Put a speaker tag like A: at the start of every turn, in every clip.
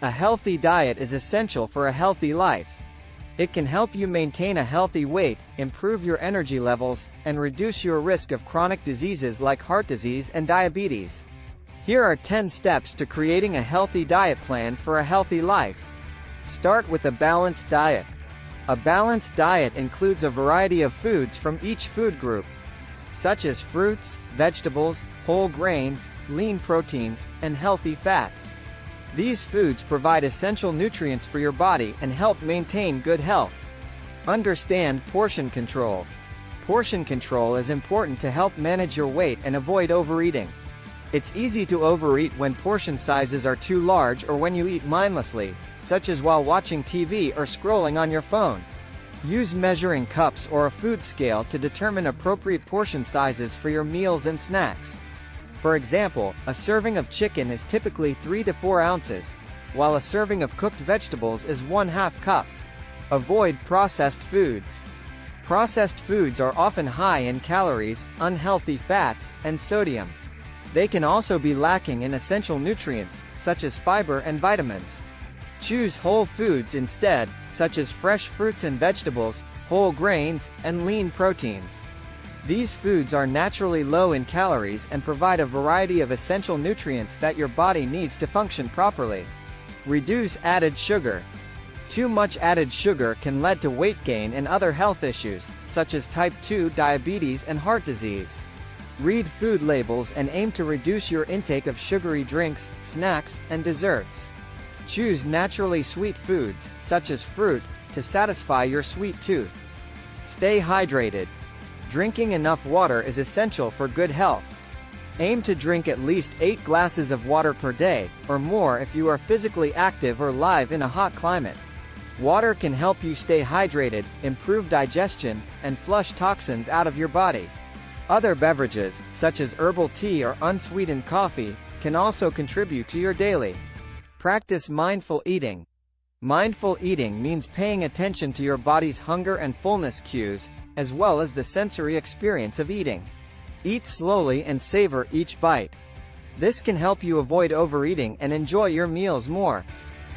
A: A healthy diet is essential for a healthy life. It can help you maintain a healthy weight, improve your energy levels, and reduce your risk of chronic diseases like heart disease and diabetes. Here are 10 steps to creating a healthy diet plan for a healthy life. Start with a balanced diet. A balanced diet includes a variety of foods from each food group, such as fruits, vegetables, whole grains, lean proteins, and healthy fats. These foods provide essential nutrients for your body and help maintain good health. Understand portion control. Portion control is important to help manage your weight and avoid overeating. It's easy to overeat when portion sizes are too large or when you eat mindlessly, such as while watching TV or scrolling on your phone. Use measuring cups or a food scale to determine appropriate portion sizes for your meals and snacks. For example, a serving of chicken is typically 3 to 4 ounces, while a serving of cooked vegetables is 1/2 cup. Avoid processed foods. Processed foods are often high in calories, unhealthy fats, and sodium. They can also be lacking in essential nutrients, such as fiber and vitamins. Choose whole foods instead, such as fresh fruits and vegetables, whole grains, and lean proteins. These foods are naturally low in calories and provide a variety of essential nutrients that your body needs to function properly. Reduce added sugar. Too much added sugar can lead to weight gain and other health issues, such as type 2 diabetes and heart disease. Read food labels and aim to reduce your intake of sugary drinks, snacks, and desserts. Choose naturally sweet foods, such as fruit, to satisfy your sweet tooth. Stay hydrated. Drinking enough water is essential for good health. Aim to drink at least 8 glasses of water per day, or more if you are physically active or live in a hot climate. Water can help you stay hydrated, improve digestion, and flush toxins out of your body. Other beverages, such as herbal tea or unsweetened coffee, can also contribute to your daily. Practice mindful eating. Mindful eating means paying attention to your body's hunger and fullness cues, as well as the sensory experience of eating. Eat slowly and savor each bite. This can help you avoid overeating and enjoy your meals more.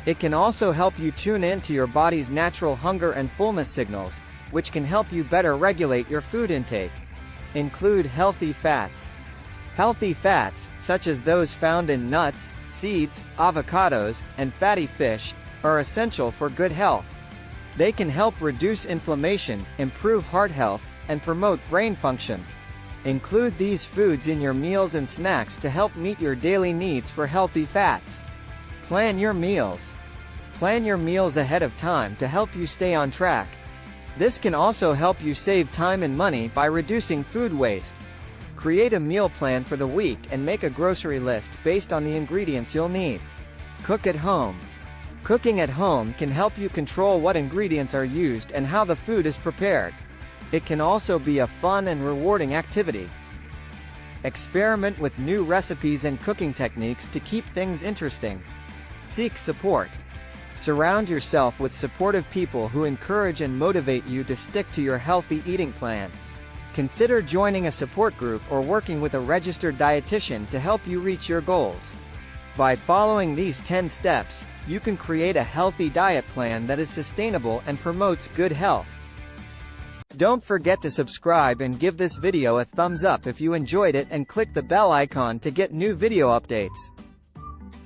A: It can also help you tune in to your body's natural hunger and fullness signals, which can help you better regulate your food intake. Include healthy fats. Healthy fats, such as those found in nuts, seeds, avocados, and fatty fish, are essential for good health. They can help reduce inflammation, improve heart health, and promote brain function. Include these foods in your meals and snacks to help meet your daily needs for healthy fats. Plan your meals. Plan your meals ahead of time to help you stay on track. This can also help you save time and money by reducing food waste. Create a meal plan for the week and make a grocery list based on the ingredients you'll need. Cook at home. Cooking at home can help you control what ingredients are used and how the food is prepared. It can also be a fun and rewarding activity. Experiment with new recipes and cooking techniques to keep things interesting. Seek support. Surround yourself with supportive people who encourage and motivate you to stick to your healthy eating plan. Consider joining a support group or working with a registered dietitian to help you reach your goals. By following these 10 steps, you can create a healthy diet plan that is sustainable and promotes good health. Don't forget to subscribe and give this video a thumbs up if you enjoyed it, and click the bell icon to get new video updates.